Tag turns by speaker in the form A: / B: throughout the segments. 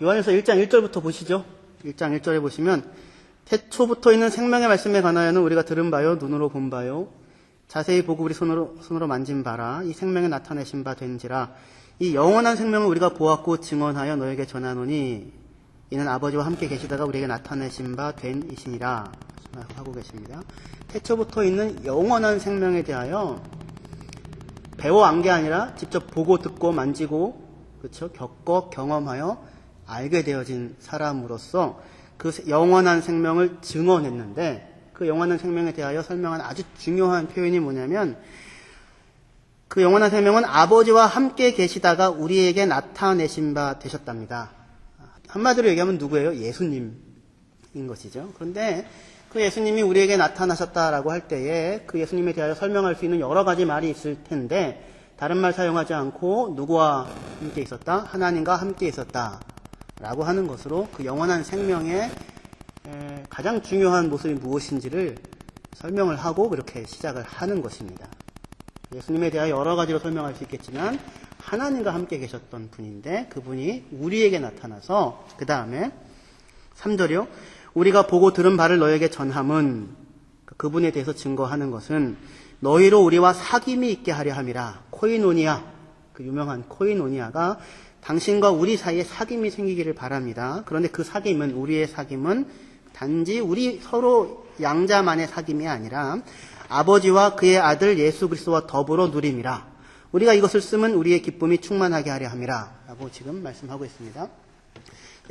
A: 요한일서 1장 1절부터 보시죠. 1장 1절에 보시면 태초부터 있는 생명의 말씀에 관하여는 우리가 들은 바요 눈으로 본 바요 자세히 보고 우리 손으로 만진 바라 이 생명에 나타내신 바 된지라 이 영원한 생명을 우리가 보았고 증언하여 너에게 전하노니 이는 아버지와 함께 계시다가 우리에게 나타내신 바 된 이시니라 하고 계십니다. 태초부터 있는 영원한 생명에 대하여 배워 안 게 아니라 직접 보고 듣고 만지고 그렇죠? 겪고 경험하여 알게 되어진 사람으로서 그 영원한 생명을 증언했는데 그 영원한 생명에 대하여 설명한 아주 중요한 표현이 뭐냐면 그 영원한 생명은 아버지와 함께 계시다가 우리에게 나타내신 바 되셨답니다. 한마디로 얘기하면 누구예요? 예수님인 것이죠. 그런데 그 예수님이 우리에게 나타나셨다라고 할 때에 그 예수님에 대하여 설명할 수 있는 여러 가지 말이 있을 텐데 다른 말 사용하지 않고 누구와 함께 있었다? 하나님과 함께 있었다 라고 하는 것으로 그 영원한 생명의 가장 중요한 모습이 무엇인지를 설명을 하고 그렇게 시작을 하는 것입니다. 예수님에 대하여 여러 가지로 설명할 수 있겠지만 하나님과 함께 계셨던 분인데 그분이 우리에게 나타나서 그 다음에 3절이요. 우리가 보고 들은 바를 너에게 전함은 그분에 대해서 증거하는 것은 너희로 우리와 사귐이 있게 하려 함이라. 코이노니아, 그 유명한 코이노니아가 당신과 우리 사이에 사귐이 생기기를 바랍니다. 그런데 그 사귐은 우리의 사귐은 단지 우리 서로 양자만의 사귐이 아니라 아버지와 그의 아들 예수 그리스도와 더불어 누림이라. 우리가 이것을 쓰면 우리의 기쁨이 충만하게 하려 함이라 라고 지금 말씀하고 있습니다.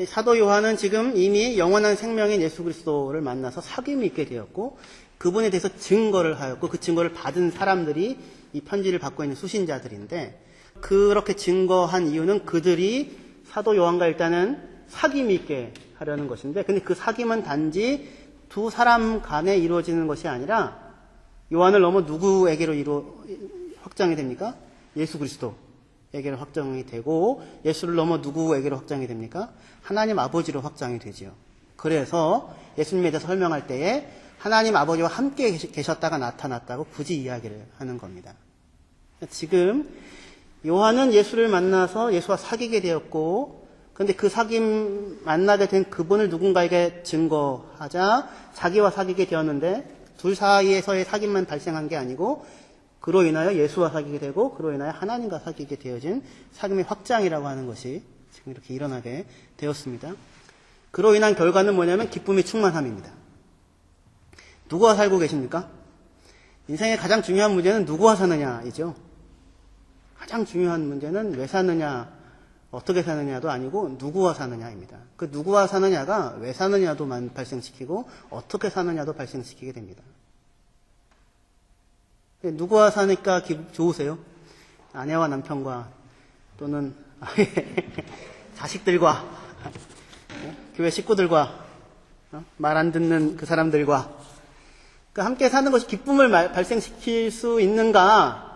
A: 사도 요한은 지금 이미 영원한 생명인 예수 그리스도를 만나서 사귐이 있게 되었고 그분에 대해서 증거를 하였고 그 증거를 받은 사람들이 이 편지를 받고 있는 수신자들인데 그렇게 증거한 이유는 그들이 사도 요한과 일단은 사귐이 있게 하려는 것인데 근데 그 사귐은 단지 두 사람 간에 이루어지는 것이 아니라 요한을 넘어 누구에게로 확장이 됩니까? 예수 그리스도에게로 확장이 되고 예수를 넘어 누구에게로 확장이 됩니까? 하나님 아버지로 확장이 되지요. 그래서 예수님에 대해서 설명할 때에 하나님 아버지와 함께 계셨다가 나타났다고 굳이 이야기를 하는 겁니다. 지금 요한은 예수를 만나서 예수와 사귀게 되었고 그런데 그 사귐 만나게 된 그분을 누군가에게 증거하자 자기와 사귀게 되었는데 둘 사이에서의 사귐만 발생한 게 아니고 그로 인하여 예수와 사귀게 되고 그로 인하여 하나님과 사귀게 되어진 사귐의 확장이라고 하는 것이 지금 이렇게 일어나게 되었습니다. 그로 인한 결과는 뭐냐면 기쁨이 충만함입니다. 누구와 살고 계십니까? 인생의 가장 중요한 문제는 누구와 사느냐이죠. 가장 중요한 문제는 왜 사느냐, 어떻게 사느냐도 아니고 누구와 사느냐입니다. 그 누구와 사느냐가 왜 사느냐도 발생시키고 어떻게 사느냐도 발생시키게 됩니다. 누구와 사니까 좋으세요? 아내와 남편과 또는 자식들과 교회 식구들과 말 안 듣는 그 사람들과 함께 사는 것이 기쁨을 발생시킬 수 있는가?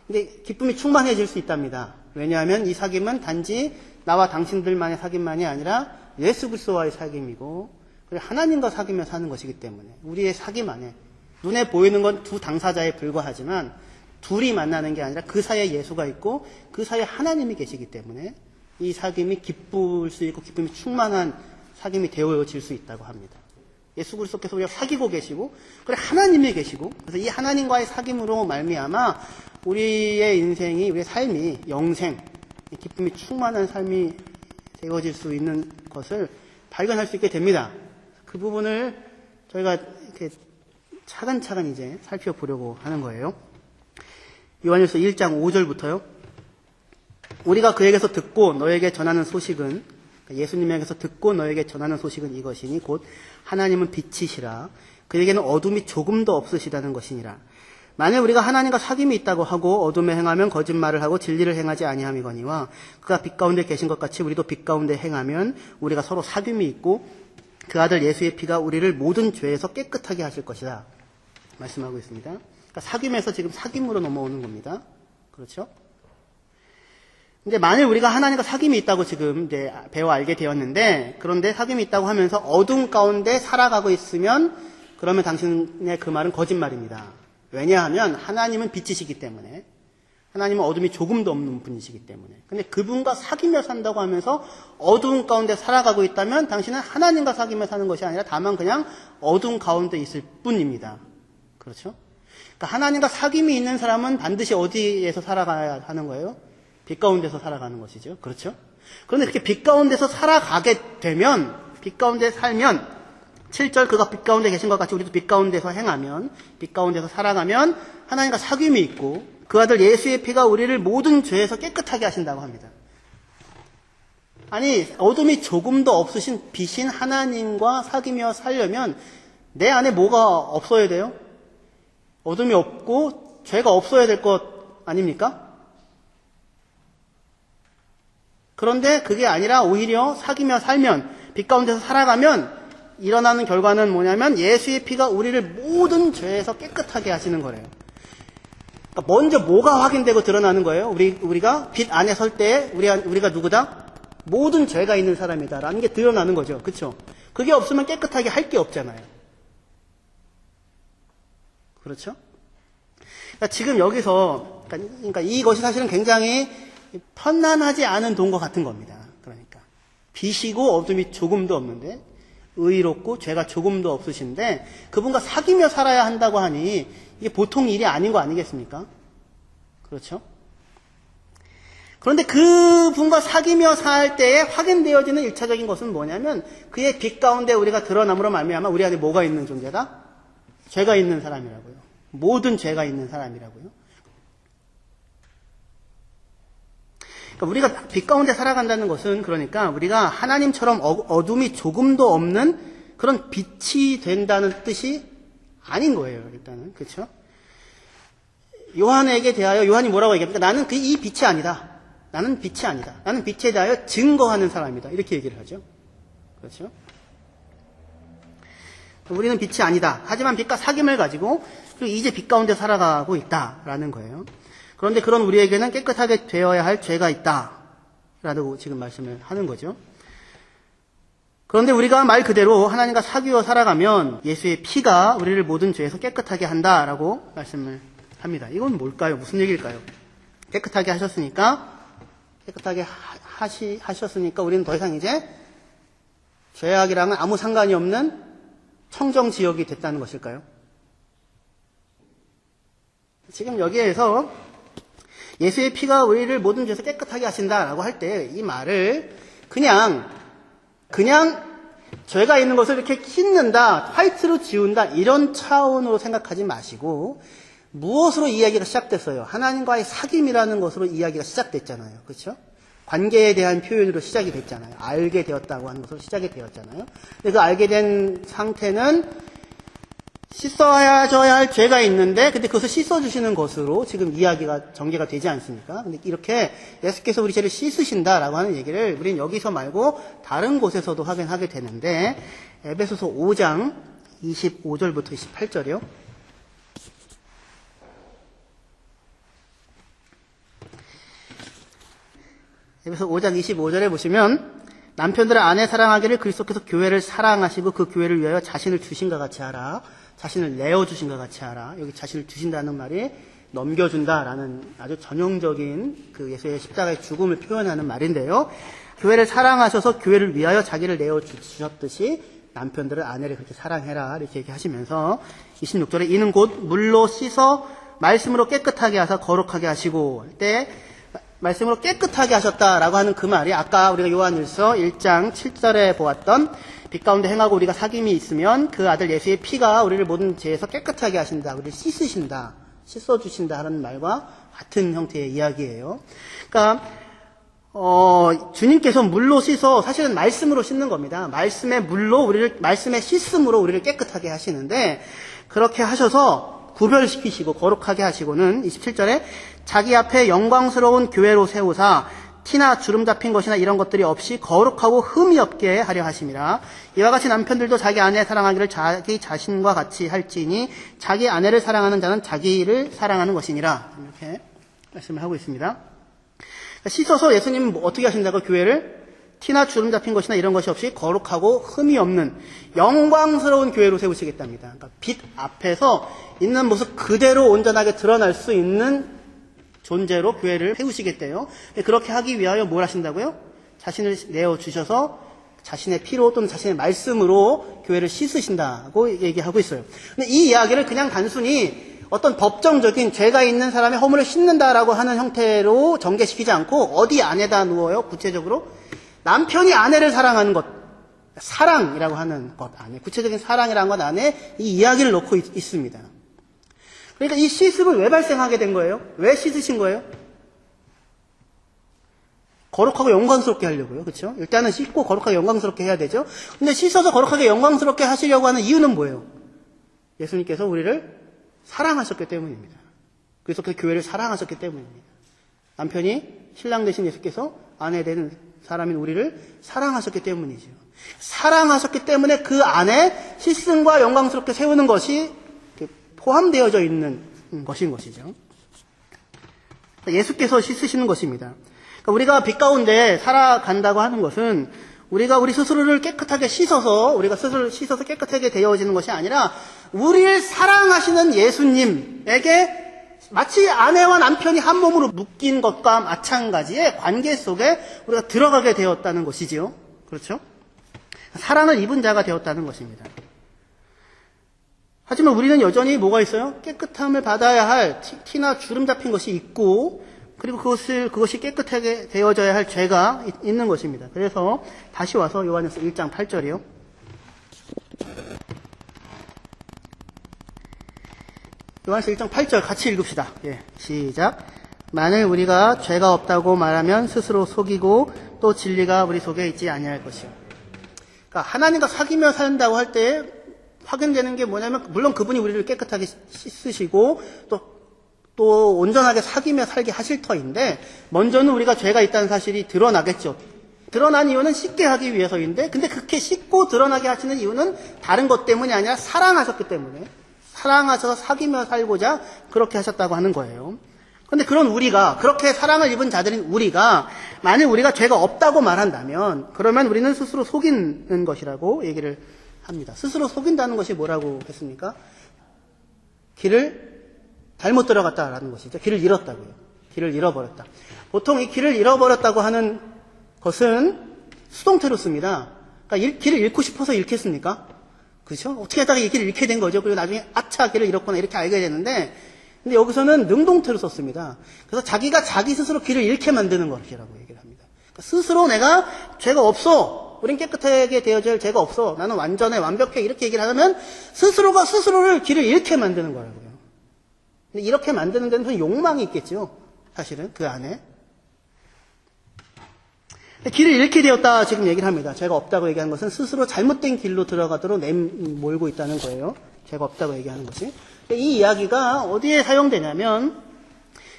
A: 근데 기쁨이 충만해질 수 있답니다. 왜냐하면 이 사귐은 단지 나와 당신들만의 사귐만이 아니라 예수 그리스도와의 사귐이고 하나님과 사귀며 사는 것이기 때문에 우리의 사귐 안에 눈에 보이는 건 두 당사자에 불과하지만 둘이 만나는 게 아니라 그 사이에 예수가 있고 그 사이에 하나님이 계시기 때문에 이 사귐이 기쁠 수 있고 기쁨이 충만한 사귐이 되어질 수 있다고 합니다. 예수 그리스도께서 우리가 사귀고 계시고 그래 하나님이 계시고 그래서 이 하나님과의 사귐으로 말미암아 우리의 인생이 우리의 삶이 영생 기쁨이 충만한 삶이 되어질 수 있는 것을 발견할 수 있게 됩니다. 그 부분을 저희가 이렇게 차근차근 이제 살펴보려고 하는 거예요. 요한일서 1장 5절부터요. 우리가 그에게서 듣고 너에게 전하는 소식은 예수님에게서 듣고 너에게 전하는 소식은 이것이니 곧 하나님은 빛이시라 그에게는 어둠이 조금도 없으시다는 것이니라. 만일 우리가 하나님과 사귐이 있다고 하고 어둠에 행하면 거짓말을 하고 진리를 행하지 아니함이거니와 그가 빛 가운데 계신 것 같이 우리도 빛 가운데 행하면 우리가 서로 사귐이 있고 그 아들 예수의 피가 우리를 모든 죄에서 깨끗하게 하실 것이다 말씀하고 있습니다. 그러니까 사귐에서 지금 사귐으로 넘어오는 겁니다. 그렇죠? 근데 만일 우리가 하나님과 사귐이 있다고 지금 이제 배워 알게 되었는데 그런데 사귐이 있다고 하면서 어둠 가운데 살아가고 있으면 그러면 당신의 그 말은 거짓말입니다. 왜냐하면 하나님은 빛이시기 때문에 하나님은 어둠이 조금도 없는 분이시기 때문에. 근데 그분과 사귀며 산다고 하면서 어두운 가운데 살아가고 있다면 당신은 하나님과 사귀며 사는 것이 아니라 다만 그냥 어두운 가운데 있을 뿐입니다. 그렇죠? 그러니까 하나님과 사귐이 있는 사람은 반드시 어디에서 살아가야 하는 거예요? 빛 가운데서 살아가는 것이죠. 그렇죠? 그런데 그렇게 빛 가운데서 살아가게 되면, 빛 가운데 살면, 7절 그가 빛 가운데 계신 것 같이 우리도 빛 가운데서 행하면, 빛 가운데서 살아가면 하나님과 사귐이 있고 그 아들 예수의 피가 우리를 모든 죄에서 깨끗하게 하신다고 합니다. 아니, 어둠이 조금도 없으신 빛인 하나님과 사귀며 살려면 내 안에 뭐가 없어야 돼요? 어둠이 없고 죄가 없어야 될 것 아닙니까? 그런데 그게 아니라 오히려 사귀며 살면, 빛 가운데서 살아가면 일어나는 결과는 뭐냐면 예수의 피가 우리를 모든 죄에서 깨끗하게 하시는 거래요. 그러니까 먼저 뭐가 확인되고 드러나는 거예요? 우리가 빛 안에 설 때 우리가 누구다? 모든 죄가 있는 사람이다라는 게 드러나는 거죠. 그렇죠? 그게 없으면 깨끗하게 할 게 없잖아요. 그렇죠? 그러니까 지금 여기서 그러니까 이것이 사실은 굉장히 편안하지 않은 동거 같은 겁니다. 그러니까 빛이고 어둠이 조금도 없는데 의롭고 죄가 조금도 없으신데 그분과 사귀며 살아야 한다고 하니 이게 보통 일이 아닌 거 아니겠습니까? 그렇죠? 그런데 그분과 사귀며 살 때에 확인되어지는 1차적인 것은 뭐냐면 그의 빛 가운데 우리가 드러남으로 말미암아 우리 안에 뭐가 있는 존재다? 죄가 있는 사람이라고요. 모든 죄가 있는 사람이라고요. 그러니까 우리가 빛 가운데 살아간다는 것은 그러니까 우리가 하나님처럼 어둠이 조금도 없는 그런 빛이 된다는 뜻이 아닌 거예요. 일단은. 그렇죠? 요한에게 대하여 요한이 뭐라고 얘기합니까? 나는 이 빛이 아니다. 나는 빛이 아니다. 나는 빛에 대하여 증거하는 사람이다. 이렇게 얘기를 하죠. 그렇죠? 우리는 빛이 아니다. 하지만 빛과 사귐을 가지고 그리고 이제 빛 가운데 살아가고 있다라는 거예요. 그런데 그런 우리에게는 깨끗하게 되어야 할 죄가 있다라고 지금 말씀을 하는 거죠. 그런데 우리가 말 그대로 하나님과 사귀어 살아가면 예수의 피가 우리를 모든 죄에서 깨끗하게 한다라고 말씀을 합니다. 이건 뭘까요? 무슨 얘기일까요? 깨끗하게 하셨으니까 하셨으니까 우리는 더 이상 이제 죄악이랑은 아무 상관이 없는 청정 지역이 됐다는 것일까요? 지금 여기에서 예수의 피가 우리를 모든 죄에서 깨끗하게 하신다라고 할 때 이 말을 그냥 죄가 있는 것을 이렇게 씻는다, 화이트로 지운다 이런 차원으로 생각하지 마시고 무엇으로 이야기가 시작됐어요? 하나님과의 사귐이라는 것으로 이야기가 시작됐잖아요. 그렇죠? 관계에 대한 표현으로 시작이 됐잖아요. 알게 되었다고 하는 것으로 시작이 되었잖아요. 근데 그 알게 된 상태는 씻어야져야 할 죄가 있는데 근데 그것을 씻어주시는 것으로 지금 이야기가 전개가 되지 않습니까? 근데 이렇게 예수께서 우리 죄를 씻으신다라고 하는 얘기를 우리는 여기서 말고 다른 곳에서도 확인하게 되는데 에베소서 5장 25절부터 28절이요. 에베소 5장 25절에 보시면 남편들은 아내 사랑하기를 그리스도께서 교회를 사랑하시고 그 교회를 위하여 자신을 주신과 같이 하라. 자신을 내어주신과 같이 하라. 여기 자신을 주신다는 말이 넘겨준다라는 아주 전형적인 그 예수의 십자가의 죽음을 표현하는 말인데요. 교회를 사랑하셔서 교회를 위하여 자기를 내어주셨듯이 남편들은 아내를 그렇게 사랑해라. 이렇게 얘기하시면서 26절에 이는 곧 물로 씻어 말씀으로 깨끗하게 하사 거룩하게 하시고 할 때 말씀으로 깨끗하게 하셨다라고 하는 그 말이 아까 우리가 요한일서 1장 7절에 보았던 빛 가운데 행하고 우리가 사귐이 있으면 그 아들 예수의 피가 우리를 모든 죄에서 깨끗하게 하신다. 우리를 씻으신다. 씻어주신다 하는 말과 같은 형태의 이야기예요. 그러니까 주님께서 물로 씻어 사실은 말씀으로 씻는 겁니다. 말씀의 물로 말씀의 씻음으로 우리를 깨끗하게 하시는데 그렇게 하셔서 구별시키시고 거룩하게 하시고는 27절에 자기 앞에 영광스러운 교회로 세우사 티나 주름 잡힌 것이나 이런 것들이 없이 거룩하고 흠이 없게 하려 하심이라. 이와 같이 남편들도 자기 아내 사랑하기를 자기 자신과 같이 할지니 자기 아내를 사랑하는 자는 자기를 사랑하는 것이니라. 이렇게 말씀을 하고 있습니다. 씻어서 예수님은 어떻게 하신다고 교회를 티나 주름 잡힌 것이나 이런 것이 없이 거룩하고 흠이 없는 영광스러운 교회로 세우시겠답니다. 그러니까 빛 앞에서 있는 모습 그대로 온전하게 드러날 수 있는 존재로 교회를 세우시겠대요. 그렇게 하기 위하여 뭘 하신다고요? 자신을 내어주셔서 자신의 피로 또는 자신의 말씀으로 교회를 씻으신다고 얘기하고 있어요. 근데 이 이야기를 그냥 단순히 어떤 법정적인 죄가 있는 사람의 허물을 씻는다라고 하는 형태로 전개시키지 않고 어디 안에다 누워요? 구체적으로 남편이 아내를 사랑하는 것, 사랑이라고 하는 것 안에, 구체적인 사랑이라는 것 안에 이 이야기를 놓고 있습니다. 그러니까 이 씻음은 왜 발생하게 된 거예요? 왜 씻으신 거예요? 거룩하고 영광스럽게 하려고요. 그렇죠? 일단은 씻고 거룩하게 영광스럽게 해야 되죠. 근데 씻어서 거룩하게 영광스럽게 하시려고 하는 이유는 뭐예요? 예수님께서 우리를 사랑하셨기 때문입니다. 그래서 그 교회를 사랑하셨기 때문입니다. 남편이 신랑 되신 예수께서 아내 되는 사람인 우리를 사랑하셨기 때문이죠. 사랑하셨기 때문에 그 안에 씻음과 영광스럽게 세우는 것이 포함되어져 있는 것인 것이죠. 예수께서 씻으시는 것입니다. 그러니까 우리가 빛 가운데 살아간다고 하는 것은 우리가 우리 스스로를 깨끗하게 씻어서 우리가 스스로를 씻어서 깨끗하게 되어지는 것이 아니라 우리를 사랑하시는 예수님에게 마치 아내와 남편이 한 몸으로 묶인 것과 마찬가지의 관계 속에 우리가 들어가게 되었다는 것이지요. 그렇죠? 사랑을 입은 자가 되었다는 것입니다. 하지만 우리는 여전히 뭐가 있어요? 깨끗함을 받아야 할 티나 주름 잡힌 것이 있고 그리고 그것이 깨끗하게 되어져야 할 죄가 있는 것입니다. 그래서 다시 와서 요한일서 1장 8절이요. 요한일서 1장 8절 같이 읽읍시다. 예, 시작. 만일 우리가 죄가 없다고 말하면 스스로 속이고 또 진리가 우리 속에 있지 아니할 것이요. 그러니까 하나님과 사귀며 산다고 할 때 확인되는 게 뭐냐면 물론 그분이 우리를 깨끗하게 씻으시고 또 온전하게 사귀며 살게 하실 터인데 먼저는 우리가 죄가 있다는 사실이 드러나겠죠. 드러난 이유는 씻게 하기 위해서인데 근데 그렇게 씻고 드러나게 하시는 이유는 다른 것 때문이 아니라 사랑하셨기 때문에 사랑하셔서 사귀며 살고자 그렇게 하셨다고 하는 거예요. 그런데 그런 우리가 그렇게 사랑을 입은 자들인 우리가 만일 우리가 죄가 없다고 말한다면 그러면 우리는 스스로 속이는 것이라고 얘기를 합니다. 스스로 속인다는 것이 뭐라고 했습니까? 길을 잘못 들어갔다라는 것이죠. 길을 잃었다고요. 길을 잃어버렸다. 보통 이 길을 잃어버렸다고 하는 것은 수동태로 씁니다. 그러니까 길을 잃고 싶어서 잃겠습니까? 그렇죠? 어떻게 하다가 이 길을 잃게 된 거죠. 그리고 나중에 아차 길을 잃었구나 이렇게 알게 되는데 근데 여기서는 능동태로 썼습니다. 그래서 자기가 자기 스스로 길을 잃게 만드는 것이라고 얘기를 합니다. 그러니까 스스로 내가 죄가 없어. 우린 깨끗하게 되어질 죄가 없어. 나는 완전해, 완벽해. 이렇게 얘기를 하면 스스로가 스스로를 길을 잃게 만드는 거라고요. 근데 이렇게 만드는 데는 욕망이 있겠죠. 사실은 그 안에. 길을 잃게 되었다 지금 얘기를 합니다. 죄가 없다고 얘기하는 것은 스스로 잘못된 길로 들어가도록 내몰고 있다는 거예요. 죄가 없다고 얘기하는 것이. 이 이야기가 어디에 사용되냐면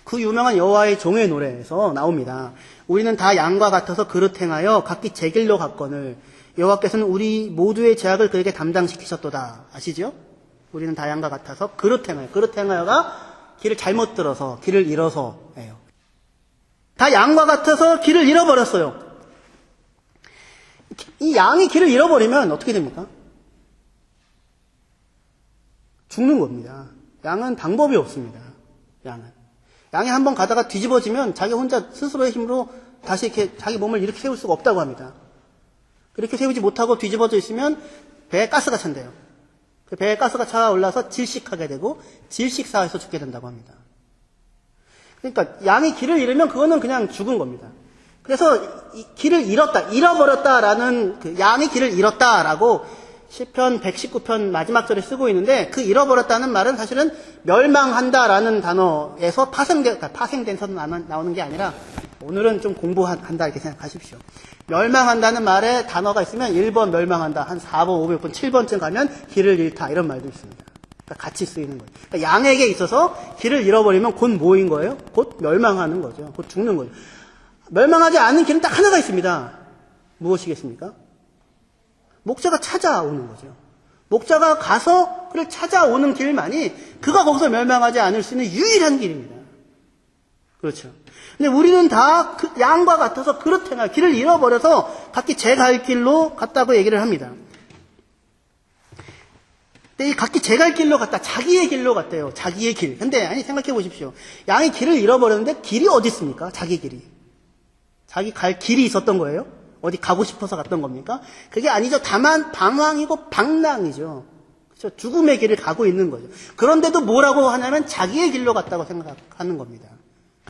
A: 그 유명한 여호와의 종의 노래에서 나옵니다. 우리는 다 양과 같아서 그릇 행하여 각기 제 길로 갔거늘 여호와께서는 우리 모두의 죄악을 그에게 담당시키셨도다. 아시죠? 우리는 다 양과 같아서 그릇 행하여. 그릇 행하여가 길을 잘못 들어서 길을 잃어서예요. 다 양과 같아서 길을 잃어버렸어요. 이 양이 길을 잃어버리면 어떻게 됩니까? 죽는 겁니다. 양은 방법이 없습니다. 양이 한번 가다가 뒤집어지면 자기 혼자 스스로의 힘으로 다시 이렇게 자기 몸을 이렇게 세울 수가 없다고 합니다. 그렇게 세우지 못하고 뒤집어져 있으면 배에 가스가 찬대요. 그 배에 가스가 차올라서 질식하게 되고 질식사에서 죽게 된다고 합니다. 그러니까 양이 길을 잃으면 그거는 그냥 죽은 겁니다. 그래서 이 길을 잃어버렸다라는 그 양이 길을 잃었다라고 시편 119편 마지막 절에 쓰고 있는데 그 잃어버렸다는 말은 사실은 멸망한다라는 단어에서 파생돼서 나오는 게 아니라 오늘은 좀 공부한다 이렇게 생각하십시오. 멸망한다는 말에 단어가 있으면 1번 멸망한다, 한 4번, 500번, 7번쯤 가면 길을 잃다 이런 말도 있습니다. 그러니까 같이 쓰이는 거예요. 그러니까 양에게 있어서 길을 잃어버리면 곧 뭐인 거예요? 곧 멸망하는 거죠. 곧 죽는 거죠. 멸망하지 않는 길은 딱 하나가 있습니다. 무엇이겠습니까? 목자가 찾아오는 거죠. 목자가 가서 그를 찾아오는 길만이 그가 거기서 멸망하지 않을 수 있는 유일한 길입니다. 그렇죠. 근데 우리는 다 그 양과 같아서 그릇 행하여 길을 잃어버려서 각기 제 갈 길로 갔다고 얘기를 합니다. 근데 이 각기 제 갈 길로 갔다. 자기의 길로 갔대요. 자기의 길. 근데 아니 생각해 보십시오. 양이 길을 잃어버렸는데 길이 어디 있습니까? 자기 길이. 자기 갈 길이 있었던 거예요? 어디 가고 싶어서 갔던 겁니까? 그게 아니죠. 다만 방황이고 방랑이죠. 그렇죠? 죽음의 길을 가고 있는 거죠. 그런데도 뭐라고 하냐면 자기의 길로 갔다고 생각하는 겁니다.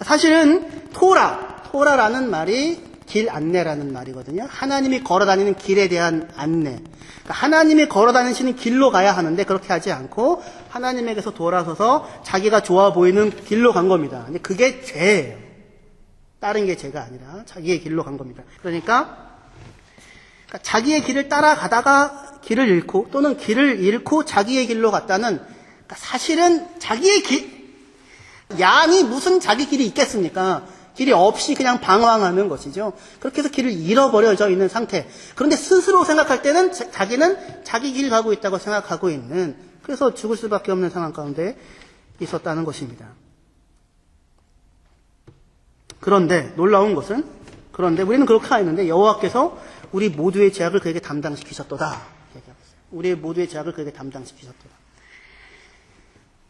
A: 사실은 토라라는 말이 길 안내라는 말이거든요. 하나님이 걸어다니는 길에 대한 안내. 그러니까 하나님이 걸어다니시는 길로 가야 하는데 그렇게 하지 않고 하나님에게서 돌아서서 자기가 좋아 보이는 길로 간 겁니다. 근데 그게 죄예요. 다른 게 죄가 아니라 자기의 길로 간 겁니다. 그러니까 자기의 길을 따라가다가 길을 잃고 또는 길을 잃고 자기의 길로 갔다는, 그러니까 사실은 자기의 양이 무슨 자기 길이 있겠습니까? 길이 없이 그냥 방황하는 것이죠. 그렇게 해서 길을 잃어버려져 있는 상태. 그런데 스스로 생각할 때는 자기는 자기 길 가고 있다고 생각하고 있는, 그래서 죽을 수밖에 없는 상황 가운데 있었다는 것입니다. 그런데 놀라운 것은, 그런데 우리는 그렇게 하였는데 여호와께서 우리 모두의 죄악을 그에게 담당시키셨도다. 얘기하고 있어요. 우리 모두의 죄악을 그에게 담당시키셨도다.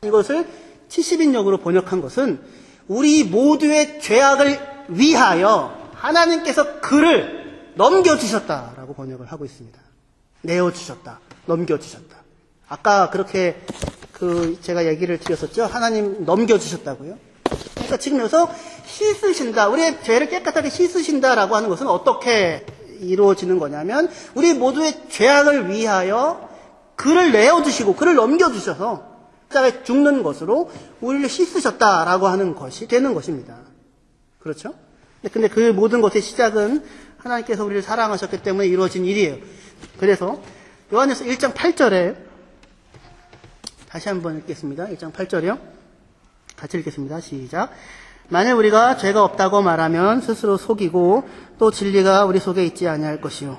A: 이것을 70인역으로 번역한 것은 우리 모두의 죄악을 위하여 하나님께서 그를 넘겨주셨다라고 번역을 하고 있습니다. 내어주셨다. 넘겨주셨다. 아까 그렇게 제가 얘기를 드렸었죠. 하나님 넘겨주셨다고요. 그러니까 지금 여기서 씻으신다. 우리의 죄를 깨끗하게 씻으신다라고 하는 것은 어떻게 이루어지는 거냐면 우리 모두의 죄악을 위하여 그를 내어주시고 그를 넘겨주셔서 십자가에 죽는 것으로 우리를 씻으셨다라고 하는 것이 되는 것입니다. 그렇죠? 근데 그 모든 것의 시작은 하나님께서 우리를 사랑하셨기 때문에 이루어진 일이에요. 그래서 요한일서 1장 8절에 다시 한번 읽겠습니다. 1장 8절이요. 같이 읽겠습니다. 시작. 만일 우리가 죄가 없다고 말하면 스스로 속이고 또 진리가 우리 속에 있지 아니할 것이요.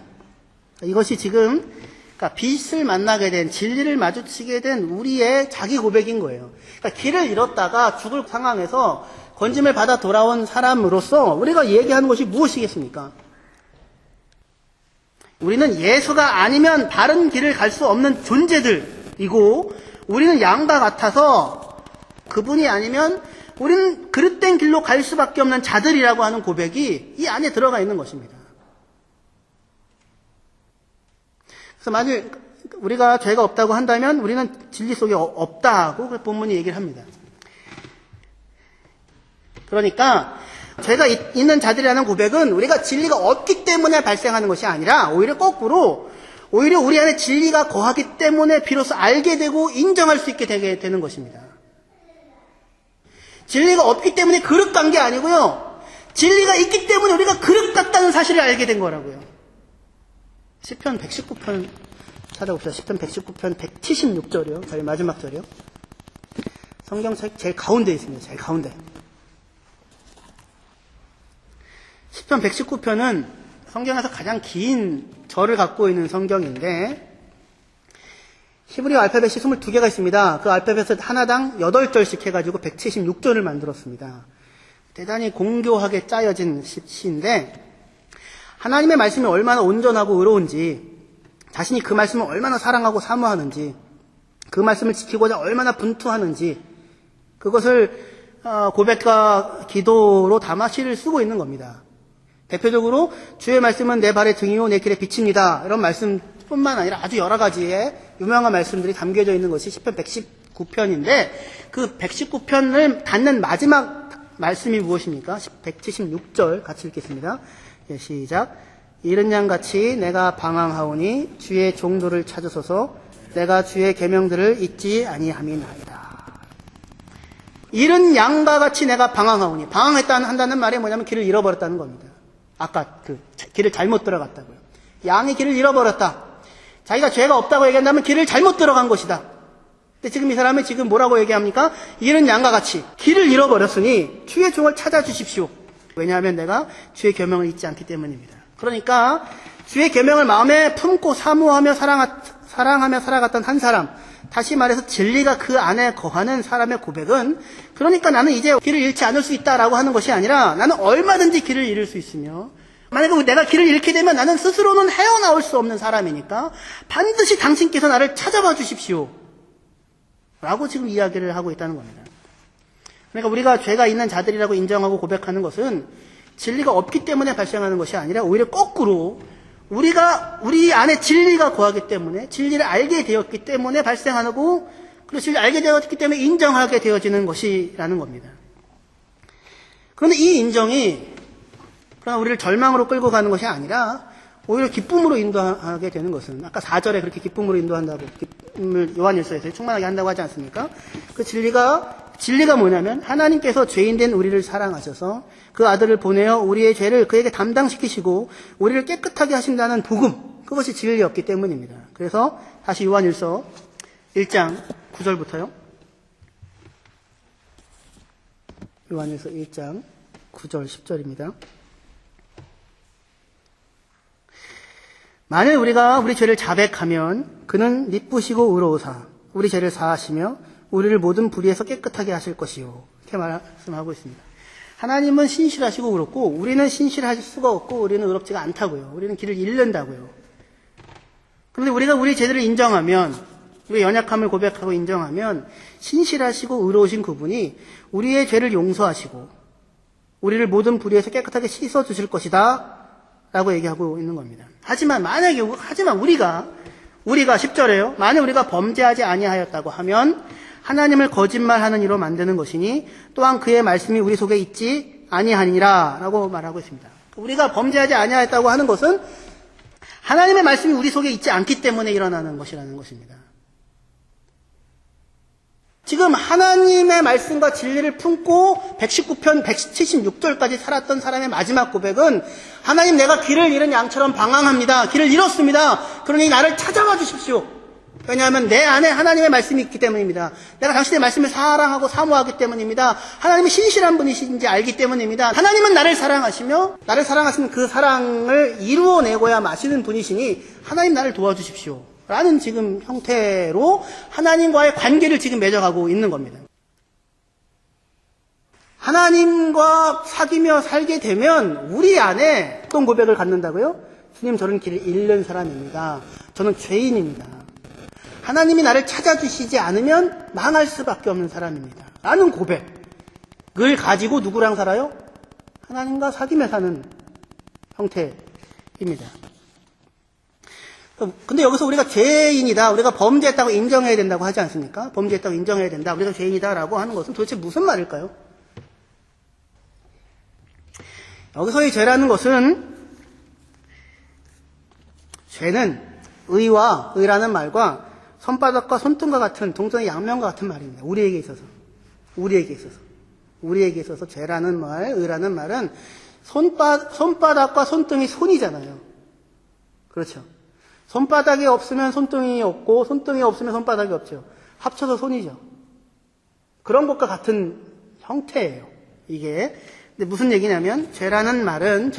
A: 이것이 지금 그러니까 빛을 만나게 된, 진리를 마주치게 된 우리의 자기 고백인 거예요. 그러니까 길을 잃었다가 죽을 상황에서 건짐을 받아 돌아온 사람으로서 우리가 얘기하는 것이 무엇이겠습니까? 우리는 예수가 아니면 다른 길을 갈 수 없는 존재들이고 우리는 양과 같아서 그분이 아니면 우리는 그릇된 길로 갈 수밖에 없는 자들이라고 하는 고백이 이 안에 들어가 있는 것입니다. 그래서 만일 우리가 죄가 없다고 한다면 우리는 진리 속에 없다고 본문이 얘기를 합니다. 그러니까 죄가 있는 자들이라는 고백은 우리가 진리가 없기 때문에 발생하는 것이 아니라 오히려 거꾸로 오히려 우리 안에 진리가 거하기 때문에 비로소 알게 되고 인정할 수 있게 되게 되는 것입니다. 진리가 없기 때문에 그릇 간 게 아니고요. 진리가 있기 때문에 우리가 그릇 같다는 사실을 알게 된 거라고요. 시편 119편 찾아봅시다. 시편 119편 176절이요. 제일 마지막 절이요. 성경책 제일 가운데에 있습니다. 제일 가운데. 시편 119편은 성경에서 가장 긴 절을 갖고 있는 성경인데 히브리어 알파벳이 22개가 있습니다. 그 알파벳을 하나당 8절씩 해가지고 176절을 만들었습니다. 대단히 공교하게 짜여진 시인데 하나님의 말씀이 얼마나 온전하고 의로운지, 자신이 그 말씀을 얼마나 사랑하고 사모하는지, 그 말씀을 지키고자 얼마나 분투하는지, 그것을 고백과 기도로 담아 시를 쓰고 있는 겁니다. 대표적으로 주의 말씀은 내 발의 등이요 내 길의 빛입니다. 이런 말씀뿐만 아니라 아주 여러 가지의 유명한 말씀들이 담겨져 있는 것이 시편 119편인데 그 119편을 닫는 마지막 말씀이 무엇입니까? 176절 같이 읽겠습니다. 시작. 이른 양같이 내가 방황하오니 주의 종도를 찾으소서 내가 주의 계명들을 잊지 아니함이나이다. 이른 양과 같이 내가 방황하오니 한다는 말이 뭐냐면 길을 잃어버렸다는 겁니다. 아까 길을 잘못 들어갔다고요. 양이 길을 잃어버렸다. 자기가 죄가 없다고 얘기한다면 길을 잘못 들어간 것이다. 근데 지금 이 사람이 지금 뭐라고 얘기합니까? 이른 양과 같이 길을 잃어버렸으니 주의 종을 찾아주십시오. 왜냐하면 내가 주의 계명을 잊지 않기 때문입니다. 그러니까 주의 계명을 마음에 품고 사모하며 사랑하며 살아갔던 한 사람, 다시 말해서 진리가 그 안에 거하는 사람의 고백은 그러니까 나는 이제 길을 잃지 않을 수 있다라고 하는 것이 아니라 나는 얼마든지 길을 잃을 수 있으며 만약에 내가 길을 잃게 되면 나는 스스로는 헤어나올 수 없는 사람이니까 반드시 당신께서 나를 찾아봐 주십시오 라고 지금 이야기를 하고 있다는 겁니다. 그러니까 우리가 죄가 있는 자들이라고 인정하고 고백하는 것은 진리가 없기 때문에 발생하는 것이 아니라 오히려 거꾸로 우리 안에 진리가 거하기 때문에 진리를 알게 되었기 때문에 발생하고 그리고 진리를 알게 되었기 때문에 인정하게 되어지는 것이라는 겁니다. 그런데 이 인정이 그러나 우리를 절망으로 끌고 가는 것이 아니라 오히려 기쁨으로 인도하게 되는 것은 아까 4절에 그렇게 기쁨으로 인도한다고 기쁨을 요한일서에서 충만하게 한다고 하지 않습니까? 그 진리가 뭐냐면 하나님께서 죄인된 우리를 사랑하셔서 그 아들을 보내어 우리의 죄를 그에게 담당시키시고 우리를 깨끗하게 하신다는 복음, 그것이 진리였기 때문입니다. 그래서 다시 요한일서 1장 9절부터요. 요한일서 1장 9절 10절입니다. 만일 우리가 우리 죄를 자백하면 그는 미쁘시고 의로우사 우리 죄를 사하시며 우리를 모든 불의에서 깨끗하게 하실 것이요. 이렇게 말씀하고 있습니다. 하나님은 신실하시고 의롭고 우리는 신실하실 수가 없고 우리는 의롭지가 않다고요. 우리는 길을 잃는다고요. 그런데 우리가 우리 죄들을 인정하면 우리의 연약함을 고백하고 인정하면 신실하시고 의로우신 그분이 우리의 죄를 용서하시고 우리를 모든 불의에서 깨끗하게 씻어주실 것이다 라고 얘기하고 있는 겁니다. 하지만 우리가 10절에요. 만약 우리가 범죄하지 아니하였다고 하면 하나님을 거짓말하는 이로 만드는 것이니 또한 그의 말씀이 우리 속에 있지 아니하니라 라고 말하고 있습니다. 우리가 범죄하지 아니하였다고 하는 것은 하나님의 말씀이 우리 속에 있지 않기 때문에 일어나는 것이라는 것입니다. 지금 하나님의 말씀과 진리를 품고 119편 176절까지 살았던 사람의 마지막 고백은 하나님, 내가 길을 잃은 양처럼 방황합니다. 길을 잃었습니다. 그러니 나를 찾아와 주십시오. 왜냐하면 내 안에 하나님의 말씀이 있기 때문입니다. 내가 당신의 말씀을 사랑하고 사모하기 때문입니다. 하나님이 신실한 분이신지 알기 때문입니다. 하나님은 나를 사랑하시며 나를 사랑하시는 그 사랑을 이루어내고야 마시는 분이시니 하나님, 나를 도와주십시오 라는 지금 형태로 하나님과의 관계를 지금 맺어가고 있는 겁니다. 하나님과 사귀며 살게 되면 우리 안에 어떤 고백을 갖는다고요? 주님, 저는 길을 잃는 사람입니다. 저는 죄인입니다. 하나님이 나를 찾아주시지 않으면 망할 수밖에 없는 사람입니다. 라는 고백을 가지고 누구랑 살아요? 하나님과 사귀며 사는 형태입니다. 근데 여기서 우리가 죄인이다, 우리가 범죄했다고 인정해야 된다고 하지 않습니까? 범죄했다고 인정해야 된다, 우리가 죄인이다라고 하는 것은 도대체 무슨 말일까요? 여기서의 죄라는 것은, 죄는 의라는 말과 손바닥과 손등과 같은 동전의 양면과 같은 말입니다. 우리에게 있어서 죄라는 말, 의라는 말은 손바닥과 손등이 손이잖아요. 그렇죠. 손바닥이 없으면 손등이 없고 손등이 없으면 손바닥이 없죠. 합쳐서 손이죠. 그런 것과 같은 형태예요. 이게. 근데 무슨 얘기냐면 죄라는 말은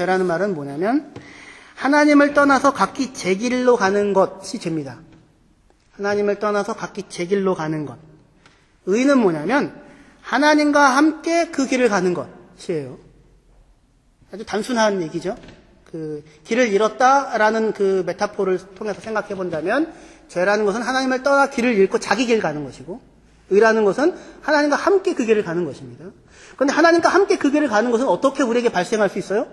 A: 뭐냐면 하나님을 떠나서 각기 제 길로 가는 것이 죄입니다. 하나님을 떠나서 각기 제 길로 가는 것. 의는 뭐냐면 하나님과 함께 그 길을 가는 것이에요. 아주 단순한 얘기죠. 그 길을 잃었다라는 그 메타포를 통해서 생각해 본다면 죄라는 것은 하나님을 떠나 길을 잃고 자기 길 가는 것이고 의라는 것은 하나님과 함께 그 길을 가는 것입니다. 그런데 하나님과 함께 그 길을 가는 것은 어떻게 우리에게 발생할 수 있어요?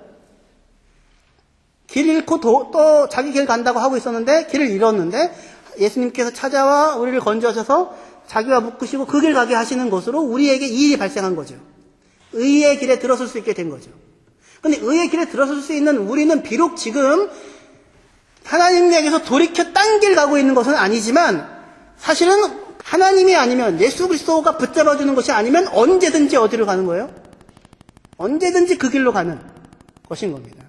A: 길 잃고 또 자기 길 간다고 하고 있었는데 길을 잃었는데 예수님께서 찾아와 우리를 건져셔서 자기와 묶으시고 그 길 가게 하시는 것으로 우리에게 이 일이 발생한 거죠. 의의 길에 들어설 수 있게 된 거죠. 근데 의의 길에 들어설 수 있는 우리는 비록 지금 하나님에게서 돌이켜 딴 길 가고 있는 것은 아니지만 사실은 하나님이 아니면 예수 그리스도가 붙잡아주는 것이 아니면 언제든지 어디로 가는 거예요? 언제든지 그 길로 가는 것인 겁니다.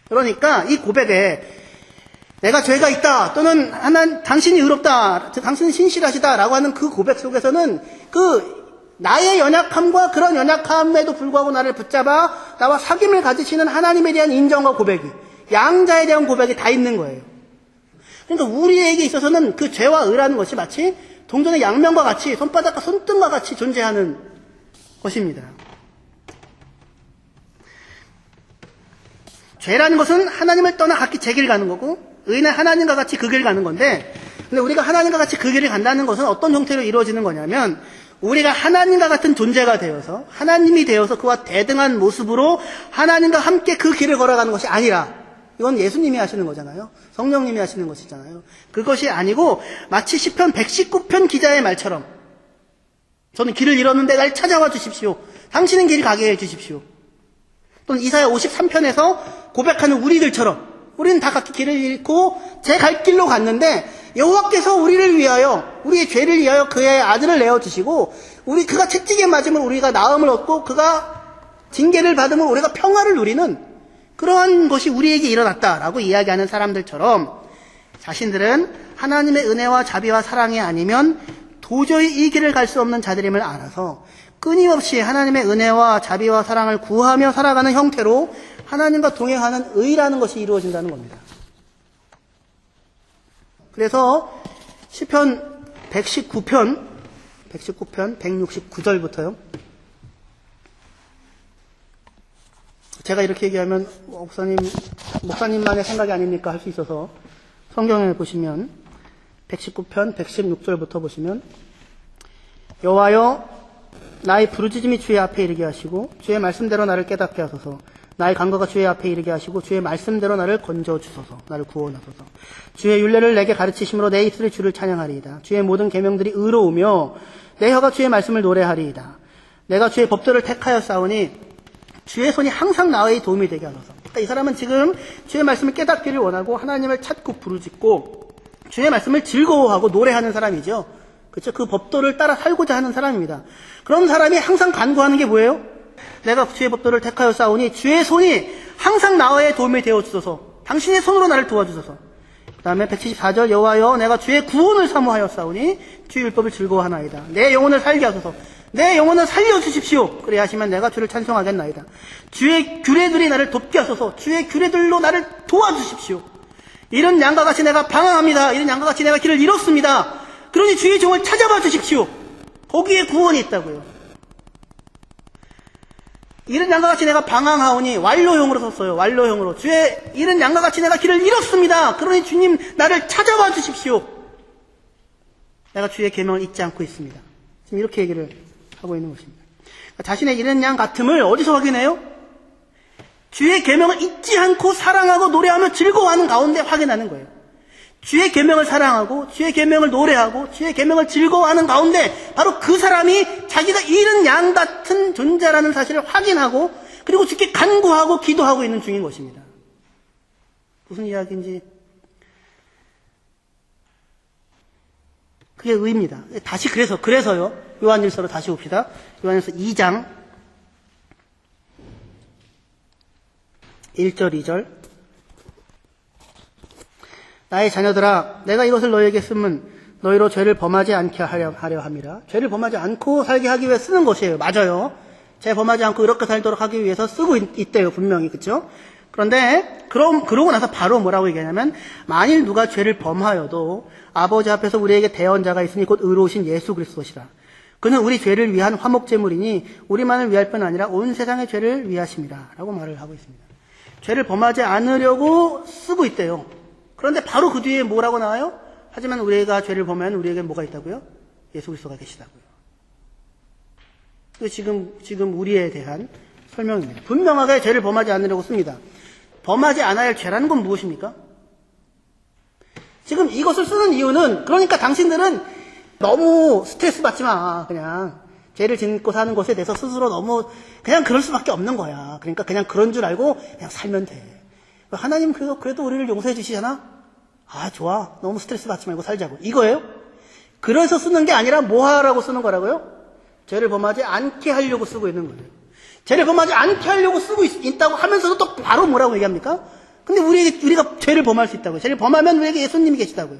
A: 그러니까 이 고백에 내가 죄가 있다 또는 당신이 의롭다, 당신은 신실하시다 라고 하는 그 고백 속에서는 나의 연약함과 그런 연약함에도 불구하고 나를 붙잡아 나와 사귐을 가지시는 하나님에 대한 인정과 고백이, 양자에 대한 고백이 다 있는 거예요. 그러니까 우리에게 있어서는 그 죄와 의라는 것이 마치 동전의 양면과 같이 손바닥과 손등과 같이 존재하는 것입니다. 죄라는 것은 하나님을 떠나 각기 제 길 가는 거고 의는 하나님과 같이 그 길 가는 건데 근데 우리가 하나님과 같이 그 길을 간다는 것은 어떤 형태로 이루어지는 거냐면 우리가 하나님과 같은 존재가 되어서 하나님이 되어서 그와 대등한 모습으로 하나님과 함께 그 길을 걸어가는 것이 아니라 이건 예수님이 하시는 거잖아요. 성령님이 하시는 것이잖아요. 그것이 아니고 마치 시편 119편 기자의 말처럼 저는 길을 잃었는데 날 찾아와 주십시오. 당신은 길 가게 해 주십시오. 또는 이사야 53편에서 고백하는 우리들처럼 우리는 다 각기 길을 잃고 제 갈 길로 갔는데 여호와께서 우리를 위하여 우리의 죄를 위하여 그의 아들을 내어주시고 그가 채찍에 맞으면 우리가 나음을 얻고 그가 징계를 받으면 우리가 평화를 누리는 그러한 것이 우리에게 일어났다라고 이야기하는 사람들처럼 자신들은 하나님의 은혜와 자비와 사랑이 아니면 도저히 이 길을 갈 수 없는 자들임을 알아서 끊임없이 하나님의 은혜와 자비와 사랑을 구하며 살아가는 형태로 하나님과 동행하는 의라는 것이 이루어진다는 겁니다. 그래서 시편 119편 169절부터요. 제가 이렇게 얘기하면 목사님만의 생각이 아닙니까 할 수 있어서 성경에 보시면 119편 116절부터 보시면 여호와여 나의 부르짖음이 주의 앞에 이르게 하시고 주의 말씀대로 나를 깨닫게 하소서. 나의 간구가 주의 앞에 이르게 하시고 주의 말씀대로 나를 건져 주소서. 나를 구원하소서. 주의 율례를 내게 가르치심으로 내 입술이 주를 찬양하리이다. 주의 모든 계명들이 의로우며 내 혀가 주의 말씀을 노래하리이다. 내가 주의 법도를 택하여 싸우니 주의 손이 항상 나의 도움이 되게 하소서. 그러니까 이 사람은 지금 주의 말씀을 깨닫기를 원하고 하나님을 찾고 부르짖고 주의 말씀을 즐거워하고 노래하는 사람이죠. 그렇죠? 그 법도를 따라 살고자 하는 사람입니다. 그런 사람이 항상 간구하는 게 뭐예요? 내가 주의 법도를 택하여 싸우니 주의 손이 항상 나의 도움이 되어 주소서. 당신의 손으로 나를 도와주소서. 그 다음에 174절 여호와여 내가 주의 구원을 사모하여 싸우니 주의 율법을 즐거워하나이다. 내 영혼을 살게 하소서. 내 영혼을 살려주십시오. 그래 하시면 내가 주를 찬송하겠나이다. 주의 규례들이 나를 돕게 하소서. 주의 규례들로 나를 도와주십시오. 이런 양과 같이 내가 방황합니다. 이런 양과 같이 내가 길을 잃었습니다. 그러니 주의 종을 찾아봐 주십시오. 거기에 구원이 있다고요. 이런 양과 같이 내가 방황하오니 완료형으로 썼어요. 완료형으로. 이런 양과 같이 내가 길을 잃었습니다. 그러니 주님 나를 찾아봐 주십시오. 내가 주의 계명을 잊지 않고 있습니다. 지금 이렇게 얘기를 하고 있는 것입니다. 자신의 이런 양 같음을 어디서 확인해요? 주의 계명을 잊지 않고 사랑하고 노래하며 즐거워하는 가운데 확인하는 거예요. 주의 계명을 사랑하고 주의 계명을 노래하고 주의 계명을 즐거워하는 가운데 바로 그 사람이 자기가 잃은 양 같은 존재라는 사실을 확인하고 그리고 주께 간구하고 기도하고 있는 중인 것입니다. 무슨 이야기인지 그게 의입니다. 다시 그래서요. 요한일서로 다시 봅시다. 요한일서 2장 1절 2절 나의 자녀들아 내가 이것을 너희에게 쓰면 너희로 죄를 범하지 않게 하려 함이라. 죄를 범하지 않고 살게 하기 위해 쓰는 것이에요. 맞아요. 죄 범하지 않고 이렇게 살도록 하기 위해서 쓰고 있대요. 분명히. 그렇죠? 그런데 그러고 나서 바로 뭐라고 얘기하냐면 만일 누가 죄를 범하여도 아버지 앞에서 우리에게 대언자가 있으니 곧 의로우신 예수 그리스도시라. 그는 우리 죄를 위한 화목제물이니 우리만을 위할 뿐 아니라 온 세상의 죄를 위하심이라 라고 말을 하고 있습니다. 죄를 범하지 않으려고 쓰고 있대요. 그런데 바로 그 뒤에 뭐라고 나와요? 하지만 우리가 죄를 범하면 우리에게 뭐가 있다고요? 예수 그리스도가 계시다고요. 지금 우리에 대한 설명입니다. 분명하게 죄를 범하지 않으려고 씁니다. 범하지 않아야 할 죄라는 건 무엇입니까? 지금 이것을 쓰는 이유는 그러니까 당신들은 너무 스트레스 받지 마. 그냥 죄를 짓고 사는 것에 대해서 스스로 너무 그냥 그럴 수밖에 없는 거야. 그러니까 그냥 그런 줄 알고 그냥 살면 돼. 하나님 그래도 우리를 용서해 주시잖아. 아 좋아. 너무 스트레스 받지 말고 살자고. 이거예요? 그래서 쓰는 게 아니라 뭐 하라고 쓰는 거라고요? 죄를 범하지 않게 하려고 쓰고 있는 거예요. 죄를 범하지 않게 하려고 쓰고 있다고 하면서도 또 바로 뭐라고 얘기합니까? 근데 우리가 죄를 범할 수 있다고요. 죄를 범하면 우리에게 예수님이 계시다고요.